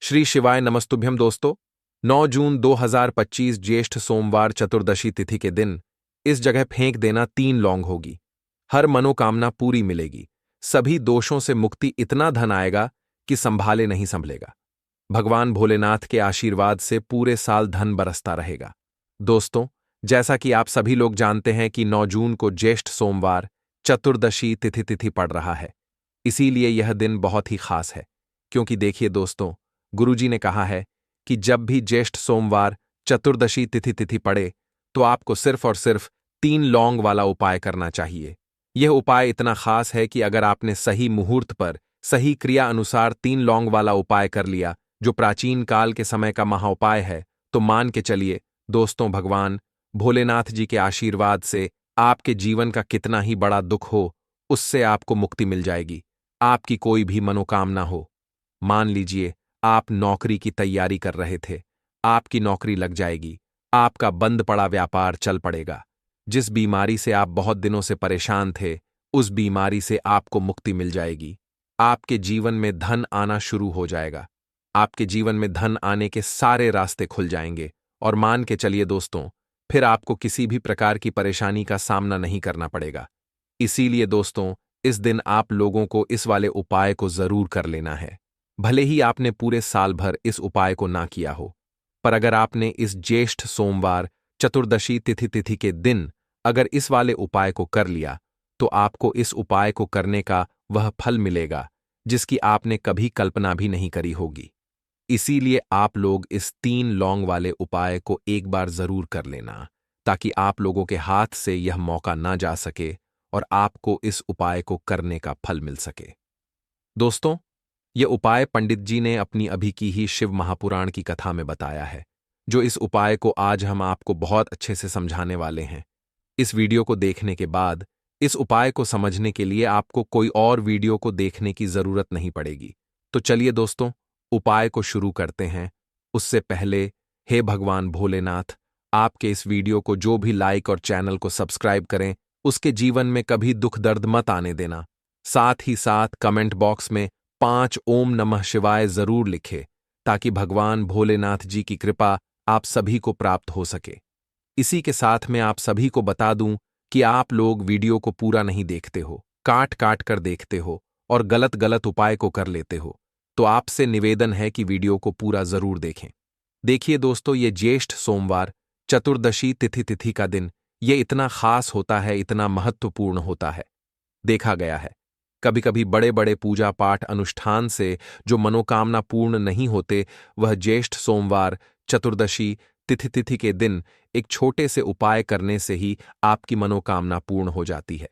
श्री शिवाय नमस्तुभ्यम दोस्तों। 9 जून 2025 ज्येष्ठ सोमवार चतुर्दशी तिथि के दिन इस जगह फेंक देना 3 लौंग होगी। हर मनोकामना पूरी मिलेगी। सभी दोषों से मुक्ति, इतना धन आएगा कि संभाले नहीं संभलेगा। भगवान भोलेनाथ के आशीर्वाद से पूरे साल धन बरसता रहेगा। दोस्तों, जैसा कि आप सभी लोग जानते हैं कि 9 जून को ज्येष्ठ सोमवार चतुर्दशी तिथि पड़ रहा है। इसीलिए यह दिन बहुत ही खास है, क्योंकि देखिए दोस्तों, गुरुजी ने कहा है कि जब भी ज्येष्ठ सोमवार चतुर्दशी तिथि पड़े तो आपको सिर्फ और सिर्फ 3 लौंग वाला उपाय करना चाहिए। यह उपाय इतना खास है कि अगर आपने सही मुहूर्त पर सही क्रिया अनुसार 3 लौंग वाला उपाय कर लिया, जो प्राचीन काल के समय का महाउपाय है, तो मान के चलिए दोस्तों, भगवान भोलेनाथ जी के आशीर्वाद से आपके जीवन का कितना ही बड़ा दुख हो, उससे आपको मुक्ति मिल जाएगी। आपकी कोई भी मनोकामना हो, मान लीजिए आप नौकरी की तैयारी कर रहे थे, आपकी नौकरी लग जाएगी। आपका बंद पड़ा व्यापार चल पड़ेगा। जिस बीमारी से आप बहुत दिनों से परेशान थे, उस बीमारी से आपको मुक्ति मिल जाएगी। आपके जीवन में धन आना शुरू हो जाएगा। आपके जीवन में धन आने के सारे रास्ते खुल जाएंगे और मान के चलिए दोस्तों, फिर आपको किसी भी प्रकार की परेशानी का सामना नहीं करना पड़ेगा। इसीलिए दोस्तों, इस दिन आप लोगों को इस वाले उपाय को जरूर कर लेना है। भले ही आपने पूरे साल भर इस उपाय को ना किया हो, पर अगर आपने इस ज्येष्ठ सोमवार चतुर्दशी तिथि के दिन अगर इस वाले उपाय को कर लिया, तो आपको इस उपाय को करने का वह फल मिलेगा जिसकी आपने कभी कल्पना भी नहीं करी होगी। इसीलिए आप लोग इस 3 लौंग वाले उपाय को एक बार जरूर कर लेना, ताकि आप लोगों के हाथ से यह मौका ना जा सके और आपको इस उपाय को करने का फल मिल सके। दोस्तों, यह उपाय पंडित जी ने अपनी अभी की ही शिव महापुराण की कथा में बताया है, जो इस उपाय को आज हम आपको बहुत अच्छे से समझाने वाले हैं। इस वीडियो को देखने के बाद इस उपाय को समझने के लिए आपको कोई और वीडियो को देखने की जरूरत नहीं पड़ेगी। तो चलिए दोस्तों, उपाय को शुरू करते हैं। उससे पहले, हे भगवान भोलेनाथ, आपके इस वीडियो को जो भी लाइक और चैनल को सब्सक्राइब करें, उसके जीवन में कभी दुख दर्द मत आने देना। साथ ही साथ कमेंट बॉक्स में 5 ओम नमः शिवाय जरूर लिखे, ताकि भगवान भोलेनाथ जी की कृपा आप सभी को प्राप्त हो सके। इसी के साथ मैं आप सभी को बता दूं कि आप लोग वीडियो को पूरा नहीं देखते हो, काट काट कर देखते हो और गलत गलत उपाय को कर लेते हो। तो आपसे निवेदन है कि वीडियो को पूरा जरूर देखें। देखिए दोस्तों, ये ज्येष्ठ सोमवार चतुर्दशी तिथि का दिन ये इतना खास होता है, इतना महत्वपूर्ण होता है। देखा गया है कभी कभी बड़े बड़े पूजा पाठ अनुष्ठान से जो मनोकामना पूर्ण नहीं होते, वह ज्येष्ठ सोमवार चतुर्दशी तिथि के दिन एक छोटे से उपाय करने से ही आपकी मनोकामना पूर्ण हो जाती है।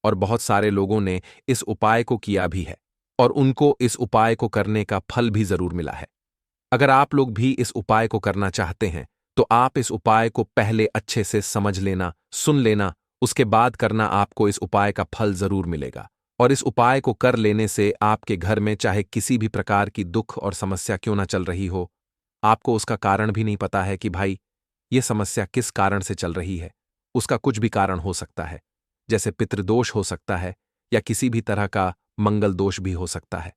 और बहुत सारे लोगों ने इस उपाय को किया भी है और उनको इस उपाय को करने का फल भी जरूर मिला है। अगर आप लोग भी इस उपाय को करना चाहते हैं, तो आप इस उपाय को पहले अच्छे से समझ लेना, सुन लेना, उसके बाद करना। आपको इस उपाय का फल जरूर मिलेगा। और इस उपाय को कर लेने से आपके घर में चाहे किसी भी प्रकार की दुख और समस्या क्यों ना चल रही हो, आपको उसका कारण भी नहीं पता है कि भाई ये समस्या किस कारण से चल रही है। उसका कुछ भी कारण हो सकता है, जैसे पितृदोष हो सकता है या किसी भी तरह का मंगल दोष भी हो सकता है।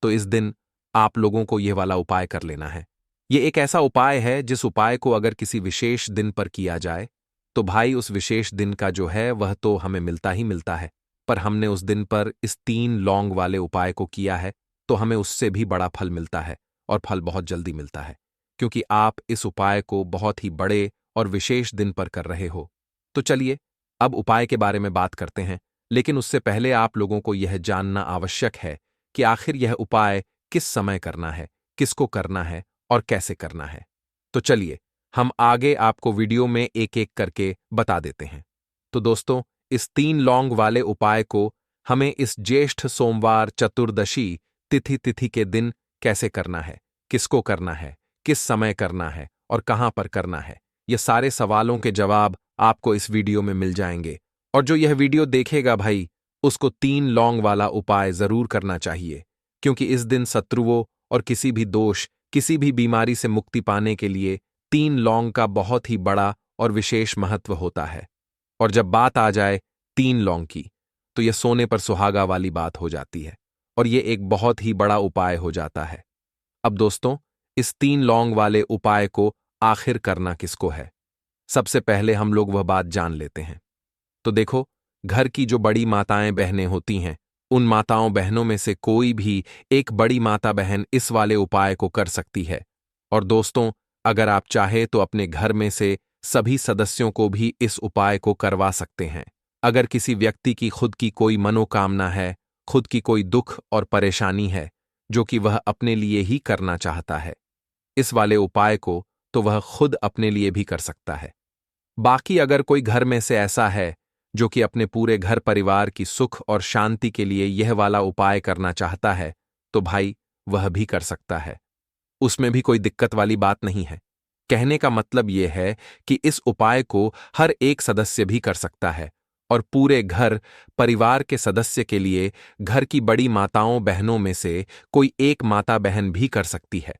तो इस दिन आप लोगों को यह वाला उपाय कर लेना है। यह एक ऐसा उपाय है जिस उपाय को अगर किसी विशेष दिन पर किया जाए, तो भाई उस विशेष दिन का जो है वह तो हमें मिलता ही मिलता है। पर हमने उस दिन पर इस 3 लौंग वाले उपाय को किया है, तो हमें उससे भी बड़ा फल मिलता है और फल बहुत जल्दी मिलता है, क्योंकि आप इस उपाय को बहुत ही बड़े और विशेष दिन पर कर रहे हो। तो चलिए अब उपाय के बारे में बात करते हैं, लेकिन उससे पहले आप लोगों को यह जानना आवश्यक है कि आखिर यह उपाय किस समय करना है, किसको करना है और कैसे करना है। तो चलिए हम आगे आपको वीडियो में एक एक करके बता देते हैं। तो दोस्तों, इस 3 लौंग वाले उपाय को हमें इस ज्येष्ठ सोमवार चतुर्दशी तिथि के दिन कैसे करना है, किसको करना है, किस समय करना है और कहां पर करना है, ये सारे सवालों के जवाब आपको इस वीडियो में मिल जाएंगे। और जो यह वीडियो देखेगा भाई, उसको 3 लौंग वाला उपाय जरूर करना चाहिए, क्योंकि इस दिन शत्रुओं और किसी भी दोष, किसी भी बीमारी से मुक्ति पाने के लिए 3 लौंग का बहुत ही बड़ा और विशेष महत्व होता है। और जब बात आ जाए 3 लौंग की, तो यह सोने पर सुहागा वाली बात हो जाती है और यह एक बहुत ही बड़ा उपाय हो जाता है। अब दोस्तों, इस 3 लौंग वाले उपाय को आखिर करना किसको है? सबसे पहले हम लोग वह बात जान लेते हैं। तो देखो, घर की जो बड़ी माताएं बहनें होती हैं, उन माताओं बहनों में से कोई भी एक बड़ी माता बहन इस वाले उपाय को कर सकती है। और दोस्तों, अगर आप चाहे तो अपने घर में से सभी सदस्यों को भी इस उपाय को करवा सकते हैं। अगर किसी व्यक्ति की खुद की कोई मनोकामना है, खुद की कोई दुख और परेशानी है, जो कि वह अपने लिए ही करना चाहता है, इस वाले उपाय को तो वह खुद अपने लिए भी कर सकता है। बाकी अगर कोई घर में से ऐसा है जो कि अपने पूरे घर परिवार की सुख और शांति के लिए यह वाला उपाय करना चाहता है, तो भाई वह भी कर सकता है। उसमें भी कोई दिक्कत वाली बात नहीं है। कहने का मतलब यह है कि इस उपाय को हर एक सदस्य भी कर सकता है और पूरे घर परिवार के सदस्य के लिए घर की बड़ी माताओं बहनों में से कोई एक माता बहन भी कर सकती है।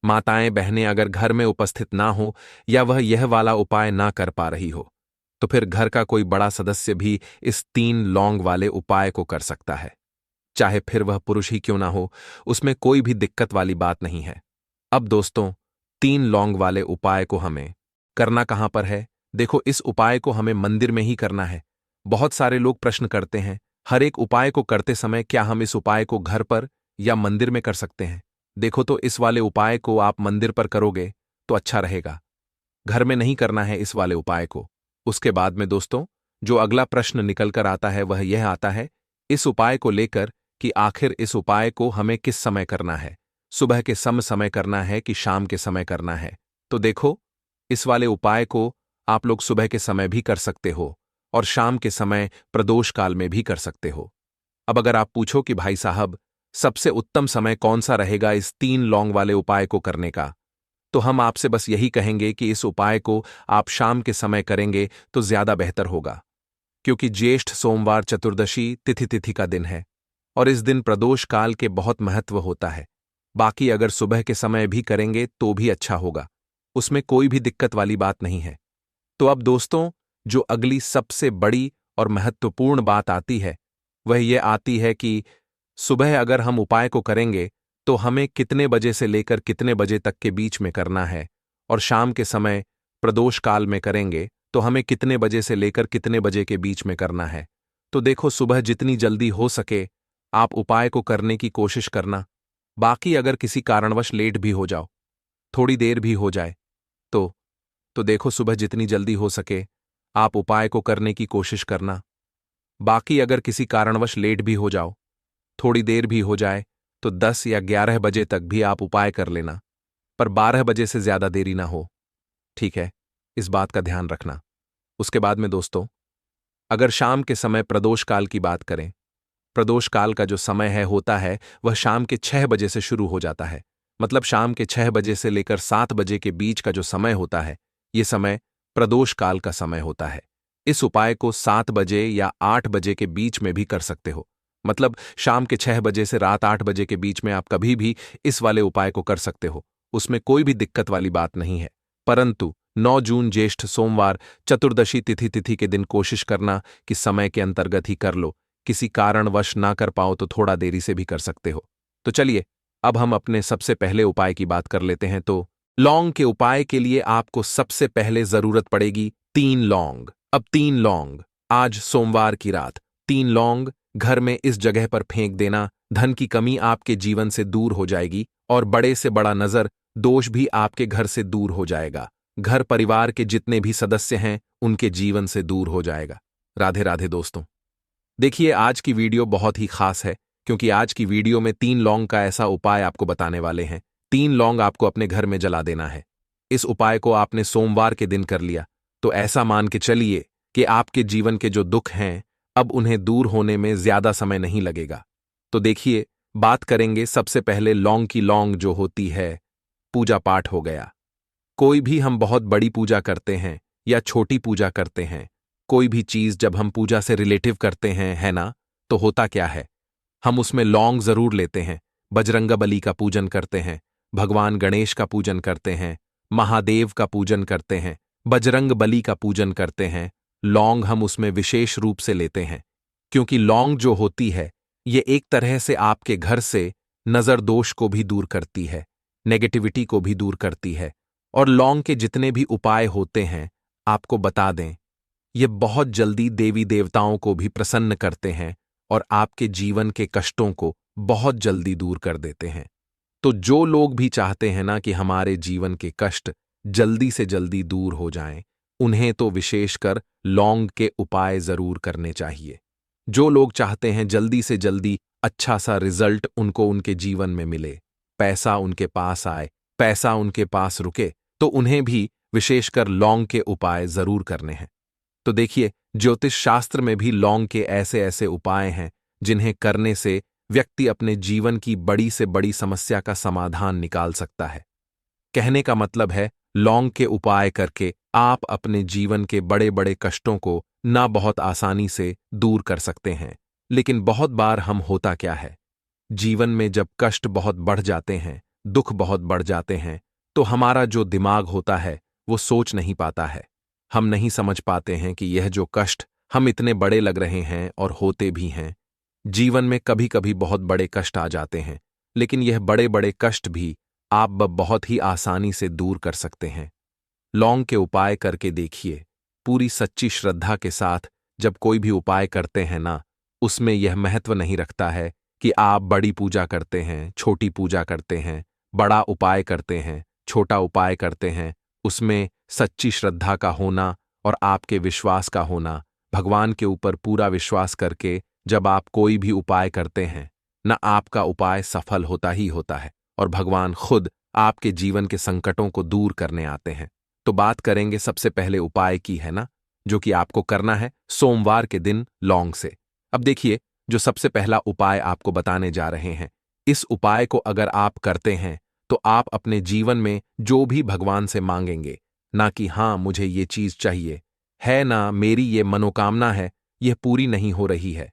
माताएं बहनें अगर घर में उपस्थित ना हो या वह यह वाला उपाय ना कर पा रही हो, तो फिर घर का कोई बड़ा सदस्य भी इस 3 लौंग वाले उपाय को कर सकता है। चाहे फिर वह पुरुष ही क्यों ना हो, उसमें कोई भी दिक्कत वाली बात नहीं है। अब दोस्तों, 3 लौंग वाले उपाय को हमें करना कहां पर है? देखो, इस उपाय को हमें मंदिर में ही करना है। बहुत सारे लोग प्रश्न करते हैं, हर एक उपाय को करते समय क्या हम इस उपाय को घर पर या मंदिर में कर सकते हैं? देखो, तो इस वाले उपाय को आप मंदिर पर करोगे तो अच्छा रहेगा। घर में नहीं करना है इस वाले उपाय को। उसके बाद में दोस्तों, जो अगला प्रश्न निकल कर आता है वह यह आता है इस उपाय को लेकर कि आखिर इस उपाय को हमें किस समय करना है? सुबह के समय करना है कि शाम के समय करना है? तो देखो, इस वाले उपाय को आप लोग सुबह के समय भी कर सकते हो और शाम के समय प्रदोष काल में भी कर सकते हो। अब अगर आप पूछो कि भाई साहब, सबसे उत्तम समय कौन सा रहेगा इस 3 लौंग वाले उपाय को करने का, तो हम आपसे बस यही कहेंगे कि इस उपाय को आप शाम के समय करेंगे तो ज्यादा बेहतर होगा, क्योंकि ज्येष्ठ सोमवार चतुर्दशी तिथि का दिन है और इस दिन प्रदोष काल के बहुत महत्व होता है। बाकी अगर सुबह के समय भी करेंगे तो भी अच्छा होगा, उसमें कोई भी दिक्कत वाली बात नहीं है। तो अब दोस्तों, जो अगली सबसे बड़ी और महत्वपूर्ण बात आती है, वह यह आती है कि सुबह अगर हम उपाय को करेंगे तो हमें कितने बजे से लेकर कितने बजे तक के बीच में करना है, और शाम के समय प्रदोष काल में करेंगे तो हमें कितने बजे से लेकर कितने बजे के बीच में करना है। तो देखो, सुबह जितनी जल्दी हो सके आप उपाय को करने की कोशिश करना। बाकी अगर किसी कारणवश लेट भी हो जाओ, थोड़ी देर भी हो जाए, तो देखो, सुबह जितनी जल्दी हो सके आप उपाय को करने की कोशिश करना। बाकी अगर किसी कारणवश लेट भी हो जाओ, थोड़ी देर भी हो जाए, तो 10 या 11 बजे तक भी आप उपाय कर लेना, पर 12 बजे से ज्यादा देरी ना हो। ठीक है, इस बात का ध्यान रखना। उसके बाद में दोस्तों, अगर शाम के समय प्रदोष काल की बात करें, प्रदोष काल का जो समय है होता है वह शाम के 6 बजे से शुरू हो जाता है। मतलब शाम के 6 बजे से लेकर 7 बजे के बीच का जो समय होता है, यह समय प्रदोष काल का समय होता है। इस उपाय को 7 बजे या 8 बजे के बीच में भी कर सकते हो। मतलब शाम के 6 बजे से रात 8 बजे के बीच में आप कभी भी इस वाले उपाय को कर सकते हो, उसमें कोई भी दिक्कत वाली बात नहीं है। परंतु 9 जून ज्येष्ठ सोमवार चतुर्दशी तिथि के दिन कोशिश करना कि समय के अंतर्गत ही कर लो। किसी कारणवश ना कर पाओ तो थोड़ा देरी से भी कर सकते हो। तो चलिए, अब हम अपने सबसे पहले उपाय की बात कर लेते हैं। तो लौंग के उपाय के लिए आपको सबसे पहले जरूरत पड़ेगी 3 लौंग। अब 3 लौंग, आज सोमवार की रात 3 लौंग घर में इस जगह पर फेंक देना। धन की कमी आपके जीवन से दूर हो जाएगी और बड़े से बड़ा नजर दोष भी आपके घर से दूर हो जाएगा। घर परिवार के जितने भी सदस्य हैं उनके जीवन से दूर हो जाएगा। राधे राधे दोस्तों। देखिए, आज की वीडियो बहुत ही खास है, क्योंकि आज की वीडियो में 3 लौंग का ऐसा उपाय आपको बताने वाले हैं। 3 लौंग आपको अपने घर में जला देना है। इस उपाय को आपने सोमवार के दिन कर लिया तो ऐसा मान के चलिए कि आपके जीवन के जो दुख हैं अब उन्हें दूर होने में ज्यादा समय नहीं लगेगा। तो देखिए, बात करेंगे सबसे पहले लौंग की। लौंग जो होती है, पूजा पाठ हो गया। कोई भी हम बहुत बड़ी पूजा करते हैं या छोटी पूजा करते हैं, कोई भी चीज जब हम पूजा से रिलेटिव करते हैं, है ना, तो होता क्या है, हम उसमें लौंग जरूर लेते हैं। बजरंगबली का पूजन करते हैं, भगवान गणेश का पूजन करते हैं, महादेव का पूजन करते हैं, बजरंगबली का पूजन करते हैं। लौंग हम उसमें विशेष रूप से लेते हैं, क्योंकि लौंग जो होती है ये एक तरह से आपके घर से नजर दोष को भी दूर करती है। नेगेटिविटी को भी दूर करती है। और लौंग के जितने भी उपाय होते हैं, आपको बता दें, ये बहुत जल्दी देवी देवताओं को भी प्रसन्न करते हैं और आपके जीवन के कष्टों को बहुत जल्दी दूर कर देते हैं। तो जो लोग भी चाहते हैं ना कि हमारे जीवन के कष्ट जल्दी से जल्दी दूर हो जाएं, उन्हें तो विशेषकर लौंग के उपाय जरूर करने चाहिए। जो लोग चाहते हैं जल्दी से जल्दी अच्छा सा रिजल्ट उनको उनके जीवन में मिले, पैसा उनके पास आए, पैसा उनके पास रुके, तो उन्हें भी विशेषकर लौंग के उपाय जरूर करने हैं। तो देखिए, ज्योतिष शास्त्र में भी लौंग के ऐसे ऐसे उपाय हैं जिन्हें करने से व्यक्ति अपने जीवन की बड़ी से बड़ी समस्या का समाधान निकाल सकता है। कहने का मतलब है, लौंग के उपाय करके आप अपने जीवन के बड़े बड़े कष्टों को ना बहुत आसानी से दूर कर सकते हैं। लेकिन बहुत बार हम होता क्या है, जीवन में जब कष्ट बहुत बढ़ जाते हैं, दुख बहुत बढ़ जाते हैं, तो हमारा जो दिमाग होता है वो सोच नहीं पाता है। हम नहीं समझ पाते हैं कि यह जो कष्ट हम इतने बड़े लग रहे हैं और होते भी हैं। जीवन में कभी कभी बहुत बड़े कष्ट आ जाते हैं, लेकिन यह बड़े बड़े कष्ट भी आप बहुत ही आसानी से दूर कर सकते हैं। लौंग के उपाय करके देखिए। पूरी सच्ची श्रद्धा के साथ जब कोई भी उपाय करते हैं ना, उसमें यह महत्व नहीं रखता है कि आप बड़ी पूजा करते हैं, छोटी पूजा करते हैं, बड़ा उपाय करते हैं, छोटा उपाय करते हैं। उसमें सच्ची श्रद्धा का होना और आपके विश्वास का होना, भगवान के ऊपर पूरा विश्वास करके जब आप कोई भी उपाय करते हैं न, आपका उपाय सफल होता ही होता है और भगवान खुद आपके जीवन के संकटों को दूर करने आते हैं। तो बात करेंगे सबसे पहले उपाय की, है ना, जो कि आपको करना है सोमवार के दिन लौंग से। अब देखिए, जो सबसे पहला उपाय आपको बताने जा रहे हैं, इस उपाय को अगर आप करते हैं तो आप अपने जीवन में जो भी भगवान से मांगेंगे, ना कि हाँ मुझे ये चीज चाहिए है, ना मेरी ये मनोकामना है, यह पूरी नहीं हो रही है,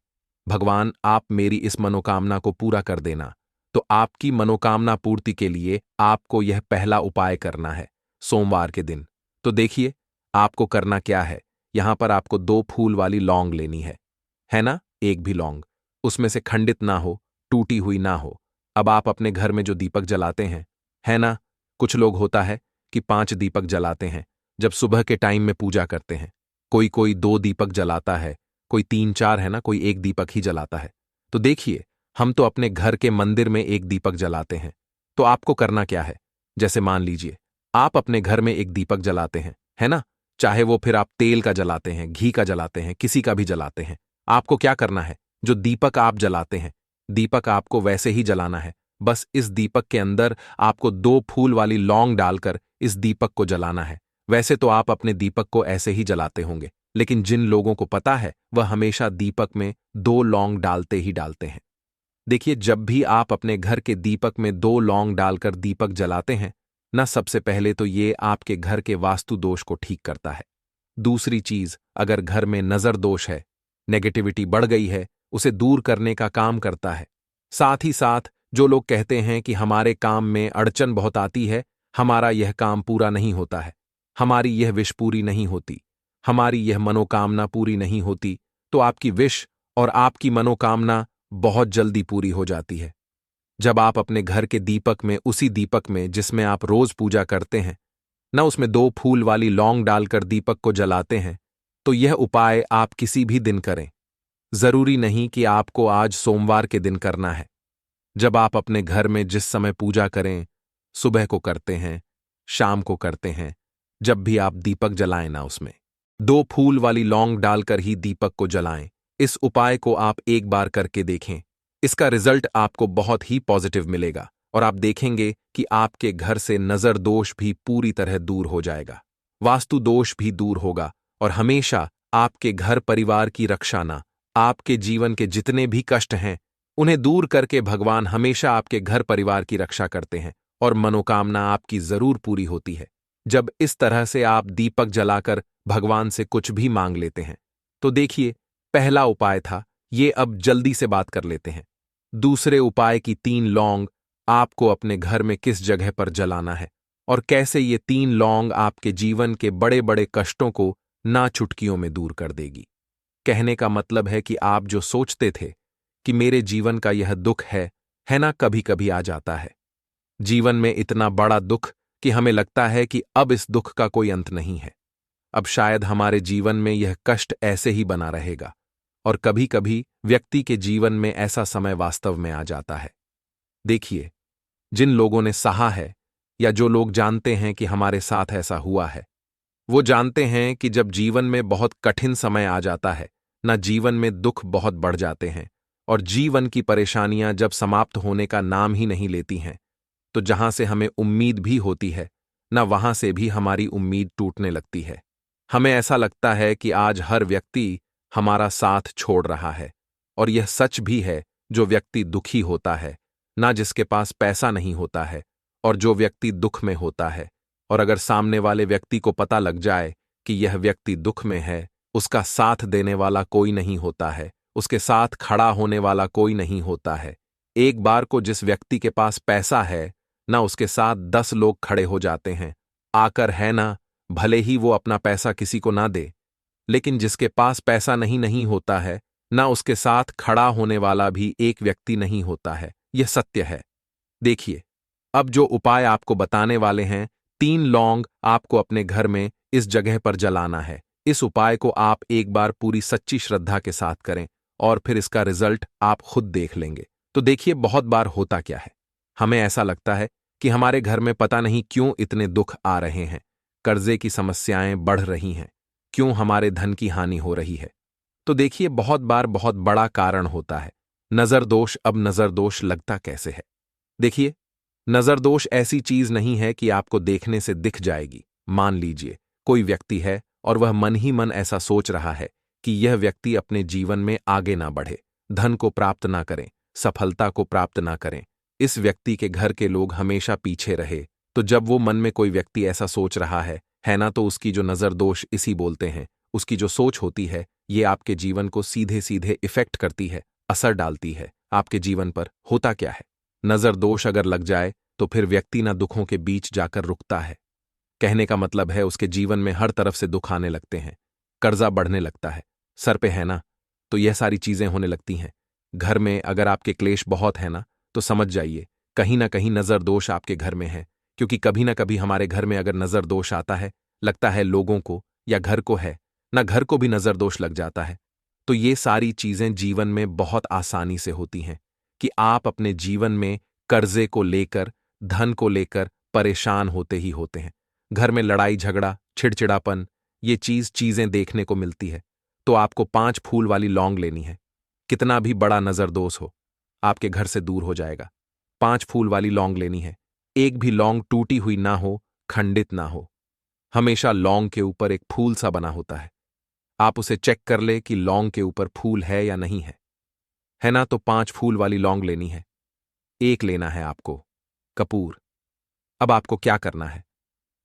भगवान आप मेरी इस मनोकामना को पूरा कर देना। तो आपकी मनोकामना पूर्ति के लिए आपको यह पहला उपाय करना है सोमवार के दिन। तो देखिए, आपको करना क्या है, यहां पर आपको 2 फूल वाली लौंग लेनी है ना, एक भी लौंग उसमें से खंडित ना हो, टूटी हुई ना हो। अब आप अपने घर में जो दीपक जलाते हैं, है ना, कुछ लोग होता है कि 5 दीपक जलाते हैं जब सुबह के टाइम में पूजा करते हैं। कोई कोई 2 दीपक जलाता है, कोई 3-4, है ना, कोई 1 दीपक ही जलाता है। तो देखिए, हम तो अपने घर के मंदिर में 1 दीपक जलाते हैं। तो आपको करना क्या है, जैसे मान लीजिए आप अपने घर में 1 दीपक जलाते हैं, है ना, चाहे वो फिर आप तेल का जलाते हैं, घी का जलाते हैं, किसी का भी जलाते हैं। आपको क्या करना है, जो दीपक आप जलाते हैं, दीपक आपको वैसे ही जलाना है। बस इस दीपक के अंदर आपको 2 फूल वाली लौंग डालकर इस दीपक को जलाना है। वैसे तो आप अपने दीपक को ऐसे ही जलाते होंगे, लेकिन जिन लोगों को पता है वह हमेशा दीपक में 2 लौंग डालते ही डालते हैं। देखिए, जब भी आप अपने घर के दीपक में 2 लौंग डालकर दीपक जलाते हैं ना, सबसे पहले तो ये आपके घर के वास्तु दोष को ठीक करता है। दूसरी चीज, अगर घर में नजर दोष है, नेगेटिविटी बढ़ गई है, उसे दूर करने का काम करता है। साथ ही साथ जो लोग कहते हैं कि हमारे काम में अड़चन बहुत आती है, हमारा यह काम पूरा नहीं होता है, हमारी यह विश पूरी नहीं होती, हमारी यह मनोकामना पूरी नहीं होती, तो आपकी विश और आपकी मनोकामना बहुत जल्दी पूरी हो जाती है। जब आप अपने घर के दीपक में, उसी दीपक में जिसमें आप रोज पूजा करते हैं ना, उसमें 2 फूल वाली लौंग डालकर दीपक को जलाते हैं, तो यह उपाय आप किसी भी दिन करें। जरूरी नहीं कि आपको आज सोमवार के दिन करना है। जब आप अपने घर में जिस समय पूजा करें, सुबह को करते हैं, शाम को करते हैं, जब भी आप दीपक जलाएं ना, उसमें 2 फूल वाली लौंग डालकर ही दीपक को जलाएं। इस उपाय को आप एक बार करके देखें, इसका रिजल्ट आपको बहुत ही पॉजिटिव मिलेगा और आप देखेंगे कि आपके घर से नजर दोष भी पूरी तरह दूर हो जाएगा, वास्तु दोष भी दूर होगा और हमेशा आपके घर परिवार की रक्षा ना, आपके जीवन के जितने भी कष्ट हैं उन्हें दूर करके भगवान हमेशा आपके घर परिवार की रक्षा करते हैं और मनोकामना आपकी जरूर पूरी होती है, जब इस तरह से आप दीपक जलाकर भगवान से कुछ भी मांग लेते हैं। तो देखिए, पहला उपाय था ये, अब जल्दी से बात कर लेते हैं। दूसरे उपाय की 3 लौंग आपको अपने घर में किस जगह पर जलाना है और कैसे ये 3 लौंग आपके जीवन के बड़े बड़े कष्टों को ना चुटकियों में दूर कर देगी। कहने का मतलब है कि आप जो सोचते थे कि मेरे जीवन का यह दुख है ना, कभी कभी आ जाता है, जीवन में इतना बड़ा दुख कि हमें लगता है कि अब इस दुख का कोई अंत नहीं है। अब शायद हमारे जीवन में यह कष्ट ऐसे ही बना रहेगा। और कभी कभी व्यक्ति के जीवन में ऐसा समय वास्तव में आ जाता है। देखिए, जिन लोगों ने सहा है या जो लोग जानते हैं कि हमारे साथ ऐसा हुआ है, वो जानते हैं कि जब जीवन में बहुत कठिन समय आ जाता है, ना जीवन में दुख बहुत बढ़ जाते हैं और जीवन की परेशानियां जब समाप्त होने का नाम ही नहीं लेती हैं, तो जहां से हमें उम्मीद भी होती है, ना वहां से भी हमारी उम्मीद टूटने लगती है। हमें ऐसा लगता है कि आज हर व्यक्ति हमारा साथ छोड़ रहा है। और यह सच भी है, जो व्यक्ति दुखी होता है, ना जिसके पास पैसा नहीं होता है, और जो व्यक्ति दुख में होता है, और अगर सामने वाले व्यक्ति को पता लग जाए कि यह व्यक्ति दुख में है, उसका साथ देने वाला कोई नहीं होता है, उसके साथ खड़ा होने वाला कोई नहीं होता है। एक बार को जिस व्यक्ति के पास पैसा है, ना उसके साथ 10 लोग खड़े हो जाते हैं, आकर है ना, भले ही वो अपना पैसा किसी को ना दे। लेकिन जिसके पास पैसा नहीं नहीं होता है, ना उसके साथ खड़ा होने वाला भी एक व्यक्ति नहीं होता है। यह सत्य है। देखिए, अब जो उपाय आपको बताने वाले हैं, 3 लौंग आपको अपने घर में इस जगह पर जलाना है। इस उपाय को आप एक बार पूरी सच्ची श्रद्धा के साथ करें और फिर इसका रिजल्ट आप खुद देख लेंगे। तो देखिए, बहुत बार होता क्या है, हमें ऐसा लगता है कि हमारे घर में पता नहीं क्यों इतने दुख आ रहे हैं, कर्जे की समस्याएं बढ़ रही हैं, क्यों हमारे धन की हानि हो रही है। तो देखिए, बहुत बार बहुत बड़ा कारण होता है नजर दोष। अब नजर दोष लगता कैसे है? देखिए, नजर दोष ऐसी चीज नहीं है कि आपको देखने से दिख जाएगी। मान लीजिए कोई व्यक्ति है और वह मन ही मन ऐसा सोच रहा है कि यह व्यक्ति अपने जीवन में आगे ना बढ़े, धन को प्राप्त ना करें, सफलता को प्राप्त ना करें, इस व्यक्ति के घर के लोग हमेशा पीछे रहे। तो जब वो मन में कोई व्यक्ति ऐसा सोच रहा है ना, तो उसकी जो नजर दोष इसी बोलते हैं, उसकी जो सोच होती है, ये आपके जीवन को सीधे सीधे इफेक्ट करती है, असर डालती है आपके जीवन पर। होता क्या है, नजर दोष अगर लग जाए तो फिर व्यक्ति ना दुखों के बीच जाकर रुकता है। कहने का मतलब है, उसके जीवन में हर तरफ से दुख आने लगते हैं, कर्जा बढ़ने लगता है, सर पे है ना, तो यह सारी चीजें होने लगती हैं। घर में अगर आपके क्लेश बहुत है ना, तो समझ जाइए कहीं ना कहीं नजर दोष आपके घर में है। क्योंकि कभी ना कभी हमारे घर में अगर नजर दोष आता है, लगता है लोगों को या घर को है ना, घर को भी नजर दोष लग जाता है। तो ये सारी चीजें जीवन में बहुत आसानी से होती हैं कि आप अपने जीवन में कर्जे को लेकर, धन को लेकर परेशान होते ही होते हैं। घर में लड़ाई झगड़ा, चिड़चिड़ापन, ये चीजें देखने को मिलती है। तो आपको 5 फूल वाली लौंग लेनी है। कितना भी बड़ा नजर दोष हो, आपके घर से दूर हो जाएगा। 5 फूल वाली लौंग लेनी है। एक भी लौंग टूटी हुई ना हो, खंडित ना हो। हमेशा लौंग के ऊपर एक फूल सा बना होता है। आप उसे चेक कर ले कि लौंग के ऊपर फूल है या नहीं है ना। तो 5 फूल वाली लौंग लेनी है। एक लेना है आपको कपूर। अब आपको क्या करना है,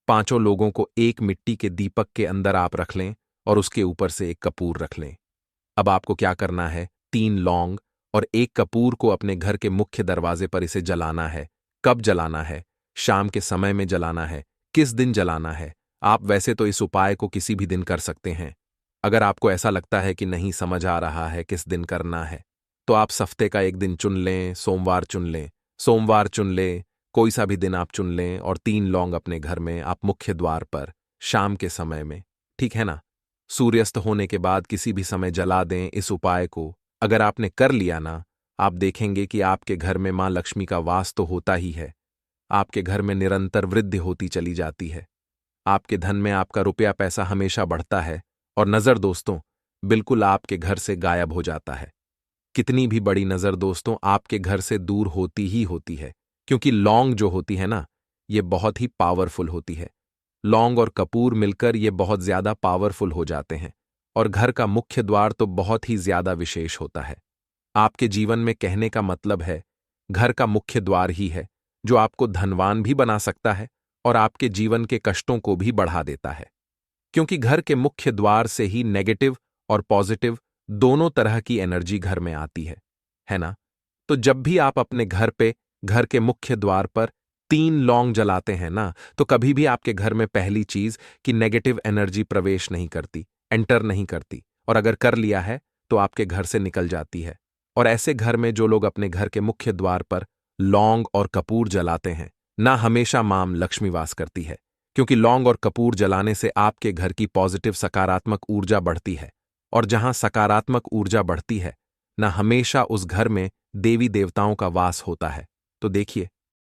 5 लोगों को एक मिट्टी के दीपक के अंदर आप रख लें और उसके ऊपर से एक कपूर रख लें। अब आपको क्या करना है, 3 लौंग और एक कपूर को अपने घर के मुख्य दरवाजे पर इसे जलाना है। कब जलाना है? शाम के समय में जलाना है। किस दिन जलाना है? आप वैसे तो इस उपाय को किसी भी दिन कर सकते हैं। अगर आपको ऐसा लगता है कि नहीं समझ आ रहा है किस दिन करना है, तो आप हफ्ते का एक दिन चुन लें, सोमवार चुन लें, सोमवार चुन लें, कोई सा भी दिन आप चुन लें और 3 लौंग अपने घर में आप मुख्य द्वार पर शाम के समय में, ठीक है ना, सूर्यास्त होने के बाद किसी भी समय जला दें इस उपाय को। अगर आपने कर लिया ना, आप देखेंगे कि आपके घर में मां लक्ष्मी का वास तो होता ही है। आपके घर में निरंतर वृद्धि होती चली जाती है। आपके धन में आपका रुपया पैसा हमेशा बढ़ता है और नजर दोस्तों बिल्कुल आपके घर से गायब हो जाता है। कितनी भी बड़ी नजर दोस्तों आपके घर से दूर होती ही होती है, क्योंकि लौंग जो होती है ना, ये बहुत ही पावरफुल होती है। लौंग और कपूर मिलकर ये बहुत ज्यादा पावरफुल हो जाते हैं और घर का मुख्य द्वार तो बहुत ही ज्यादा विशेष होता है। आपके जीवन में कहने का मतलब है, घर का मुख्य द्वार ही है जो आपको धनवान भी बना सकता है और आपके जीवन के कष्टों को भी बढ़ा देता है। क्योंकि घर के मुख्य द्वार से ही नेगेटिव और पॉजिटिव दोनों तरह की एनर्जी घर में आती है ना। तो जब भी आप अपने घर पे, घर के मुख्य द्वार पर 3 लौंग जलाते हैं ना, तो कभी भी आपके घर में पहली चीज कि नेगेटिव एनर्जी प्रवेश नहीं करती, एंटर नहीं करती, और अगर कर लिया है तो आपके घर से निकल जाती है। और ऐसे घर में जो लोग अपने घर के मुख्य द्वार पर लौंग और कपूर जलाते हैं, ना हमेशा माम लक्ष्मी वास करती है, क्योंकि लौंग और कपूर जलाने से आपके घर की पॉजिटिव सकारात्मक ऊर्जा बढ़ती है, और जहां सकारात्मक ऊर्जा बढ़ती है, ना हमेशा उस घर में देवी देवताओं का वास होता है। तो देखिए,